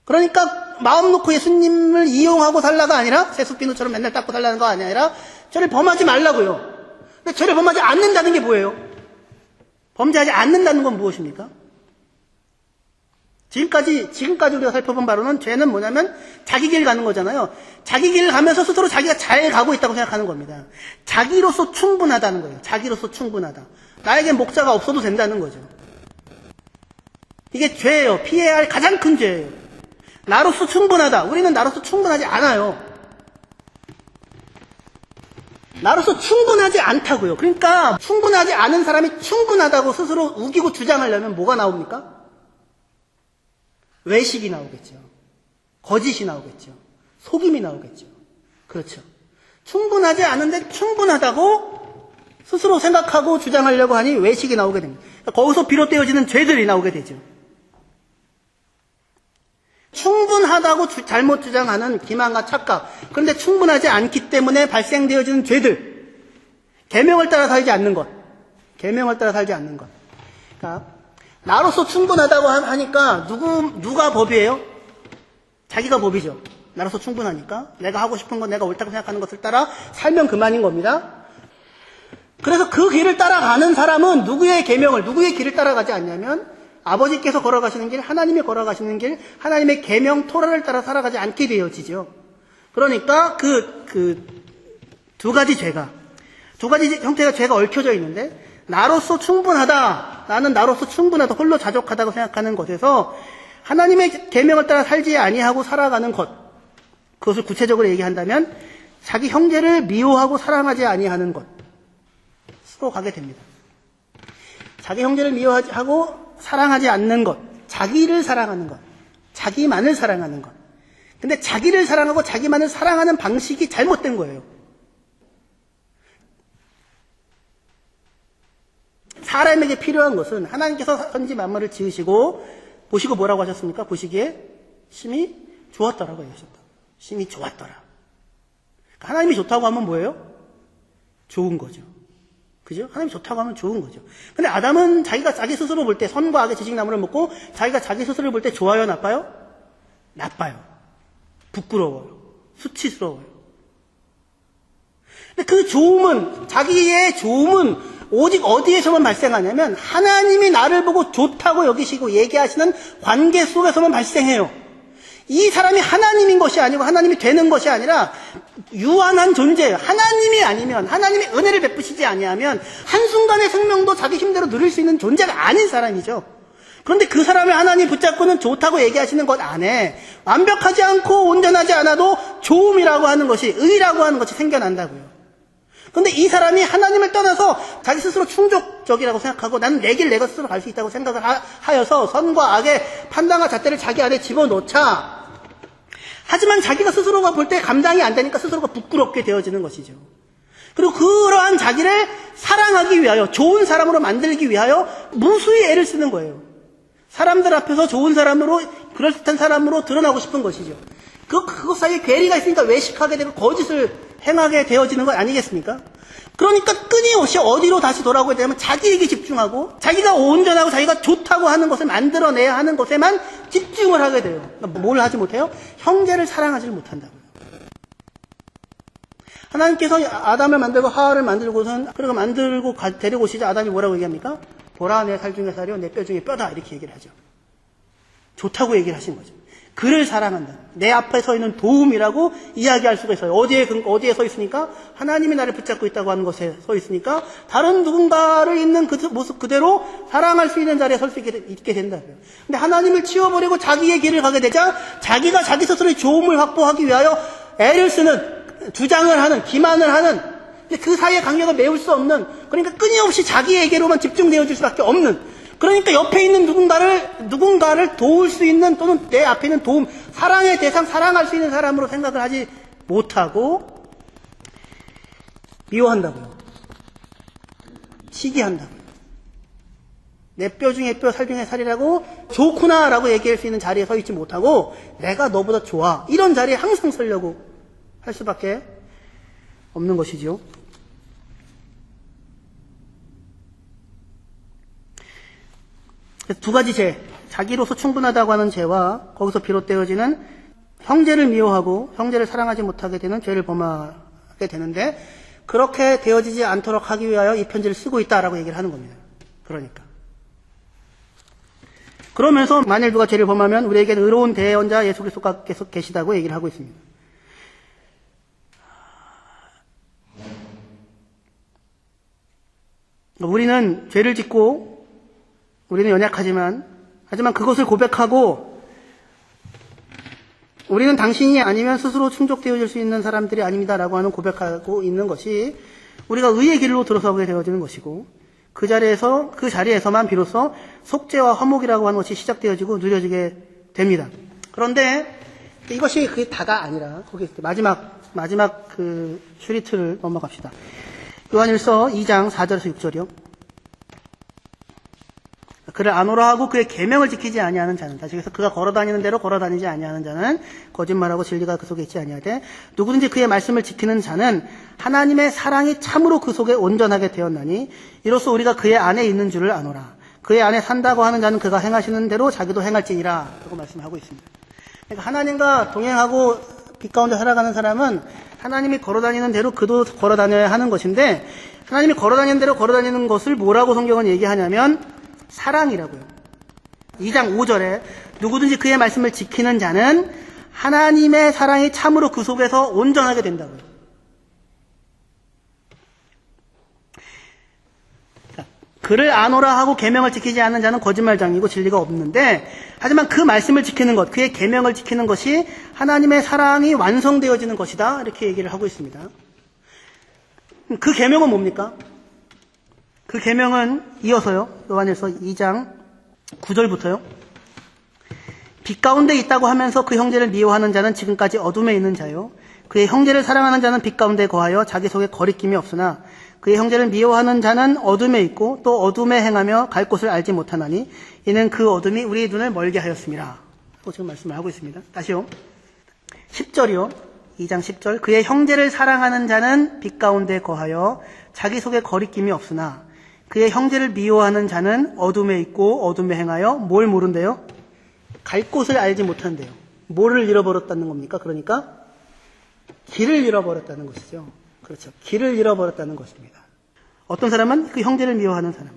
A: 그러니까 마음 놓고 예수님을 이용하고 살라가 아니라 세숫비누처럼 맨날 닦고 살라는 거 아니라 죄를 범하지 말라고요. 근데 죄를 범하지 않는다는 게 뭐예요? 범죄하지 않는다는 건 무엇입니까? 지금까지 우리가 살펴본 바로는 죄는 뭐냐면 자기 길 가는 거잖아요. 자기 길을 가면서 스스로 자기가 잘 가고 있다고 생각하는 겁니다. 자기로서 충분하다는 거예요. 자기로서 충분하다. 나에겐 목자가 없어도 된다는 거죠. 이게 죄예요. 피해야 할 가장 큰 죄예요. 나로서 충분하다. 우리는 나로서 충분하지 않아요. 나로서 충분하지 않다고요. 그러니까 충분하지 않은 사람이 충분하다고 스스로 우기고 주장하려면 뭐가 나옵니까? 외식이 나오겠죠. 거짓이 나오겠죠. 속임이 나오겠죠. 그렇죠. 충분하지 않은데 충분하다고 스스로 생각하고 주장하려고 하니 외식이 나오게 됩니다. 거기서 비롯되어지는 죄들이 나오게 되죠. 충분하다고 잘못 주장하는 기만과 착각, 그런데 충분하지 않기 때문에 발생되어지는 죄들, 계명을 따라 살지 않는 것, 계명을 따라 살지 않는 것. 그러니까 나로서 충분하다고 하니까 누가 법이에요? 자기가 법이죠. 나로서 충분하니까 내가 하고 싶은 것, 내가 옳다고 생각하는 것을 따라 살면 그만인 겁니다. 그래서 그 길을 따라가는 사람은 누구의 계명을, 누구의 길을 따라가지 않냐면 아버지께서 걸어가시는 길, 하나님이 걸어가시는 길, 하나님의 계명, 토라를 따라 살아가지 않게 되어지죠. 그러니까 두 가지 형태가 죄가 얽혀져 있는데, 나로서 충분하다, 나는 나로서 충분하다, 홀로 자족하다고 생각하는 것에서 하나님의 계명을 따라 살지 아니하고 살아가는 것, 그것을 구체적으로 얘기한다면 자기 형제를 미워하고 사랑하지 아니하는 것으로 가게 됩니다. 자기 형제를 미워하고 사랑하지 않는 것, 자기를 사랑하는 것, 자기만을 사랑하는 것. 근데 자기를 사랑하고 자기만을 사랑하는 방식이 잘못된 거예요. 사람에게 필요한 것은 하나님께서 천지 만물을 지으시고 보시고 뭐라고 하셨습니까? 보시기에 심히 좋았더라고 하셨다. 심히 좋았더라. 그러니까 하나님이 좋다고 하면 뭐예요? 좋은 거죠. 그죠? 하나님이 좋다고 하면 좋은 거죠. 근데 아담은 자기가 자기 스스로 볼 때 선과 악의 지식나무를 먹고 자기가 자기 스스로를 볼 때 좋아요, 나빠요? 나빠요. 부끄러워요. 수치스러워요. 근데 그 좋음은, 자기의 좋음은 오직 어디에서만 발생하냐면 하나님이 나를 보고 좋다고 여기시고 얘기하시는 관계 속에서만 발생해요. 이 사람이 하나님인 것이 아니고 하나님이 되는 것이 아니라 유한한 존재예요. 하나님이 아니면, 하나님이 은혜를 베푸시지 아니하면 한순간의 생명도 자기 힘대로 누릴 수 있는 존재가 아닌 사람이죠. 그런데 그 사람을 하나님 붙잡고는 좋다고 얘기하시는 것 안에 완벽하지 않고 온전하지 않아도 좋음이라고 하는 것이, 의라고 하는 것이 생겨난다고요. 그런데 이 사람이 하나님을 떠나서 자기 스스로 충족적이라고 생각하고 나는 내 길 내가 스스로 갈 수 있다고 생각을 하여서 선과 악의 판단과 잣대를 자기 안에 집어넣자. 하지만 자기가 스스로가 볼 때 감당이 안 되니까 스스로가 부끄럽게 되어지는 것이죠. 그리고 그러한 자기를 사랑하기 위하여, 좋은 사람으로 만들기 위하여 무수히 애를 쓰는 거예요. 사람들 앞에서 좋은 사람으로, 그럴듯한 사람으로 드러나고 싶은 것이죠. 그것 사이에 괴리가 있으니까 외식하게 되고 거짓을 행하게 되어지는 것 아니겠습니까? 그러니까 끊임없이 어디로 다시 돌아오게 되면 자기에게 집중하고 자기가 온전하고 자기가 좋다고 하는 것을 만들어내야 하는 것에만 집중을 하게 돼요. 뭘 하지 못해요? 형제를 사랑하지를 못한다고요. 하나님께서 아담을 만들고 하와를 만들고선 그리고 만들고 데리고 오시자 아담이 뭐라고 얘기합니까? 보라 내 살 중에 살이요 내 뼈 중에 뼈다 이렇게 얘기를 하죠. 좋다고 얘기를 하신 거죠. 그를 사랑한다. 내 앞에 서 있는 도움이라고 이야기할 수가 있어요. 어디에 서 있으니까? 하나님이 나를 붙잡고 있다고 하는 것에 서 있으니까 다른 누군가를 있는 그 모습 그대로 사랑할 수 있는 자리에 설 수 있게 된다고요. 근데 하나님을 치워버리고 자기의 길을 가게 되자 자기가 자기 스스로의 좋음을 확보하기 위하여 애를 쓰는, 주장을 하는, 기만을 하는, 그 사이의 간격을 메울 수 없는, 그러니까 끊임없이 자기에게로만 집중되어질 수밖에 없는, 그러니까 옆에 있는 누군가를 도울 수 있는 또는 내 앞에 있는 도움, 사랑의 대상, 사랑할 수 있는 사람으로 생각을 하지 못하고 미워한다고요. 시기한다고요. 내 뼈 중에 뼈, 살 중에 살이라고 좋구나라고 얘기할 수 있는 자리에 서 있지 못하고 내가 너보다 좋아. 이런 자리에 항상 서려고 할 수밖에 없는 것이죠. 두 가지 죄, 자기로서 충분하다고 하는 죄와 거기서 비롯되어지는 형제를 미워하고 형제를 사랑하지 못하게 되는 죄를 범하게 되는데 그렇게 되어지지 않도록 하기 위하여 이 편지를 쓰고 있다라고 얘기를 하는 겁니다. 그러면서 만일 누가 죄를 범하면 우리에게는 의로운 대언자 예수 그리스도가 계속 계시다고 얘기를 하고 있습니다. 우리는 죄를 짓고 우리는 연약하지만 하지만 그것을 고백하고 우리는 당신이 아니면 스스로 충족되어질 수 있는 사람들이 아닙니다라고 하는 고백하고 있는 것이 우리가 의의 길로 들어서게 되어지는 것이고 그 자리에서만 비로소 속죄와 화목이라고 하는 것이 시작되어지고 누려지게 됩니다. 그런데 이것이 그게 다가 아니라 거기 마지막 그 슈리트를 넘어갑시다. 요한일서 2장 4절에서 6절이요. 그를 아노라 하고 그의 계명을 지키지 아니하는 자는, 다시 그래서 그가 걸어다니는 대로 걸어다니지 아니하는 자는 거짓말하고 진리가 그 속에 있지 아니하되 누구든지 그의 말씀을 지키는 자는 하나님의 사랑이 참으로 그 속에 온전하게 되었나니 이로써 우리가 그의 안에 있는 줄을 아노라. 그의 안에 산다고 하는 자는 그가 행하시는 대로 자기도 행할지니라 라고 말씀하고 있습니다. 그러니까 하나님과 동행하고 빛 가운데 살아가는 사람은 하나님이 걸어다니는 대로 그도 걸어다녀야 하는 것인데 하나님이 걸어다니는 대로 걸어다니는 것을 뭐라고 성경은 얘기하냐면 사랑이라고요. 2장 5절에 누구든지 그의 말씀을 지키는 자는 하나님의 사랑이 참으로 그 속에서 온전하게 된다고요. 그를 아노라 하고 계명을 지키지 않는 자는 거짓말장이고 진리가 없는데 하지만 그 말씀을 지키는 것, 그의 계명을 지키는 것이 하나님의 사랑이 완성되어지는 것이다. 이렇게 얘기를 하고 있습니다. 그 계명은 뭡니까? 그 계명은 이어서요. 요한일서 2장 9절부터요. 빛 가운데 있다고 하면서 그 형제를 미워하는 자는 지금까지 어둠에 있는 자요. 그의 형제를 사랑하는 자는 빛 가운데 거하여 자기 속에 거리낌이 없으나 그의 형제를 미워하는 자는 어둠에 있고 또 어둠에 행하며 갈 곳을 알지 못하나니 이는 그 어둠이 우리의 눈을 멀게 하였습니다. 또 지금 말씀을 하고 있습니다. 다시요. 10절이요. 2장 10절. 그의 형제를 사랑하는 자는 빛 가운데 거하여 자기 속에 거리낌이 없으나 그의 형제를 미워하는 자는 어둠에 있고 어둠에 행하여 뭘 모른대요? 갈 곳을 알지 못한대요. 뭐를 잃어버렸다는 겁니까? 그러니까 길을 잃어버렸다는 것이죠. 그렇죠. 길을 잃어버렸다는 것입니다. 어떤 사람은 그 형제를 미워하는 사람은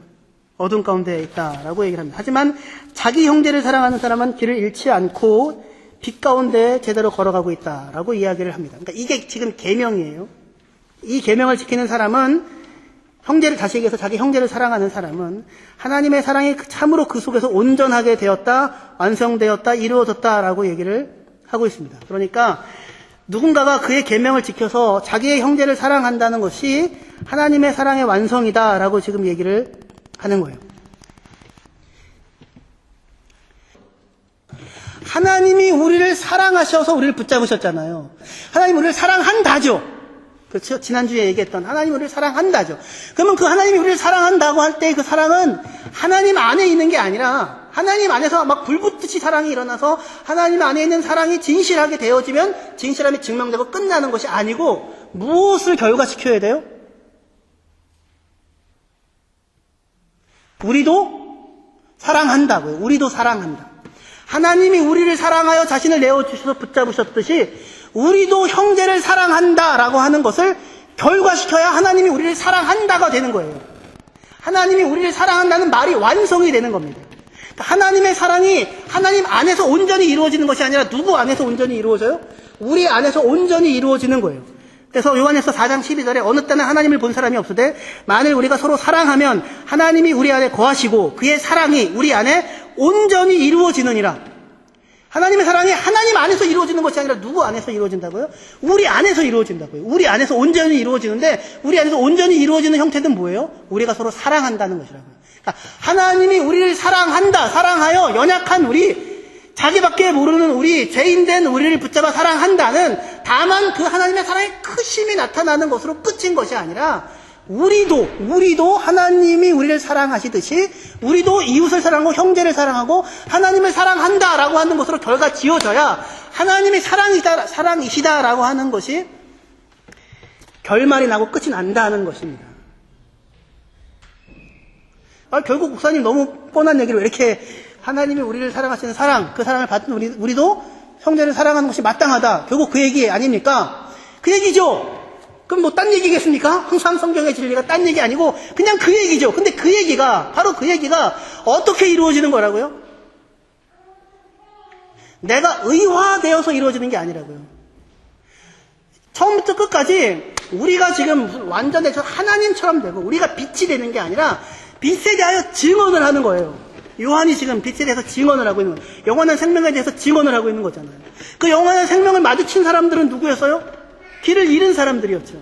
A: 어둠 가운데 있다라고 얘기를 합니다. 하지만 자기 형제를 사랑하는 사람은 길을 잃지 않고 빛 가운데 제대로 걸어가고 있다라고 이야기를 합니다. 그러니까 이게 지금 계명이에요. 이 계명을 지키는 사람은 다시 얘기해서 자기 형제를 사랑하는 사람은 하나님의 사랑이 참으로 그 속에서 온전하게 되었다, 완성되었다, 이루어졌다라고 얘기를 하고 있습니다. 그러니까 누군가가 그의 계명을 지켜서 자기의 형제를 사랑한다는 것이 하나님의 사랑의 완성이다라고 지금 얘기를 하는 거예요. 하나님이 우리를 사랑하셔서 우리를 붙잡으셨잖아요. 하나님 우리를 사랑한다죠. 그렇죠? 지난주에 얘기했던 하나님 우리를 사랑한다죠. 그러면 그 하나님이 우리를 사랑한다고 할 때 그 사랑은 하나님 안에 있는 게 아니라 하나님 안에서 막 불붙듯이 사랑이 일어나서 하나님 안에 있는 사랑이 진실하게 되어지면 진실함이 증명되고 끝나는 것이 아니고 무엇을 결과시켜야 돼요? 우리도 사랑한다고요. 우리도 사랑한다. 하나님이 우리를 사랑하여 자신을 내어주셔서 붙잡으셨듯이 우리도 형제를 사랑한다라고 하는 것을 결과시켜야 하나님이 우리를 사랑한다가 되는 거예요. 하나님이 우리를 사랑한다는 말이 완성이 되는 겁니다. 그러니까 하나님의 사랑이 하나님 안에서 온전히 이루어지는 것이 아니라 누구 안에서 온전히 이루어져요? 우리 안에서 온전히 이루어지는 거예요. 그래서 요한일서 4장 12절에 어느 때는 하나님을 본 사람이 없으되 만일 우리가 서로 사랑하면 하나님이 우리 안에 거하시고 그의 사랑이 우리 안에 온전히 이루어지느니라. 하나님의 사랑이 하나님 안에서 이루어지는 것이 아니라 누구 안에서 이루어진다고요? 우리 안에서 이루어진다고요. 우리 안에서 온전히 이루어지는데 우리 안에서 온전히 이루어지는 형태는 뭐예요? 우리가 서로 사랑한다는 것이라고요. 그러니까 하나님이 우리를 사랑한다, 사랑하여 연약한 우리, 자기밖에 모르는 우리, 죄인된 우리를 붙잡아 사랑한다는 다만 그 하나님의 사랑의 크심이 나타나는 것으로 끝인 것이 아니라 우리도 하나님이 우리를 사랑하시듯이 우리도 이웃을 사랑하고 형제를 사랑하고 하나님을 사랑한다라고 하는 것으로 결과 지어져야 하나님이 사랑이시다라고 하는 것이 결말이 나고 끝이 난다는 것입니다. 결국 목사님 너무 뻔한 얘기를 왜 이렇게 하나님이 우리를 사랑하시는 사랑, 그 사랑을 받은 우리도 형제를 사랑하는 것이 마땅하다. 결국 그 얘기 아닙니까? 그 얘기죠. 그럼 뭐 딴 얘기겠습니까? 항상 성경의 진리가 딴 얘기 아니고 그냥 그 얘기죠. 근데 그 얘기가 바로 그 얘기가 어떻게 이루어지는 거라고요? 내가 의화되어서 이루어지는 게 아니라고요. 처음부터 끝까지 우리가 지금 무슨 완전히 하나님처럼 되고 우리가 빛이 되는 게 아니라 빛에 대하여 증언을 하는 거예요. 요한이 지금 빛에 대해서 증언을 하고 있는 거예요. 영원한 생명에 대해서 증언을 하고 있는 거잖아요. 그 영원한 생명을 마주친 사람들은 누구였어요? 길을 잃은 사람들이었죠.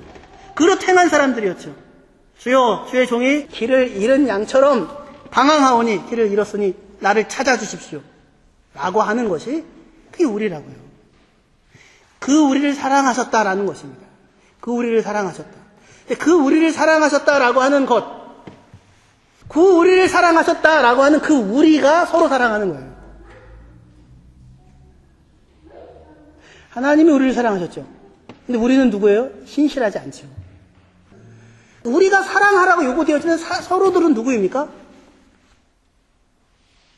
A: 그릇 행한 사람들이었죠. 주여, 주의 종이 길을 잃은 양처럼 방황하오니 길을 잃었으니 나를 찾아주십시오. 라고 하는 것이 그게 우리라고요. 그 우리를 사랑하셨다라는 것입니다. 그 우리를 사랑하셨다. 그 우리를 사랑하셨다라고 하는 것, 그 우리를 사랑하셨다라고 하는 그 우리가 서로 사랑하는 거예요. 하나님이 우리를 사랑하셨죠. 근데 우리는 누구예요? 신실하지 않죠. 우리가 사랑하라고 요구되어지는 서로들은 누구입니까?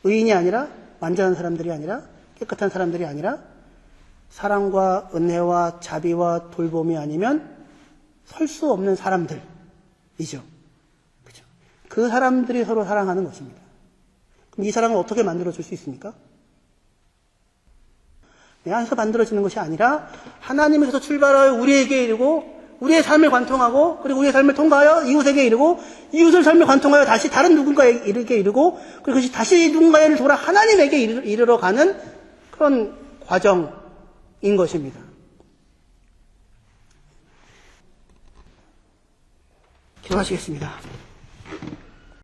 A: 의인이 아니라, 완전한 사람들이 아니라, 깨끗한 사람들이 아니라, 사랑과 은혜와 자비와 돌봄이 아니면 설 수 없는 사람들이죠. 그죠? 그 사람들이 서로 사랑하는 것입니다. 그럼 이 사랑을 어떻게 만들어줄 수 있습니까? 내 안에서 만들어지는 것이 아니라 하나님에서 출발하여 우리에게 이르고 우리의 삶을 관통하고 그리고 우리의 삶을 통과하여 이웃에게 이르고 이웃을 삶을 관통하여 다시 다른 누군가에게 이르고 그리고 그것이 다시 누군가를 돌아 하나님에게 이르러 가는 그런 과정인 것입니다. 기도하시겠습니다.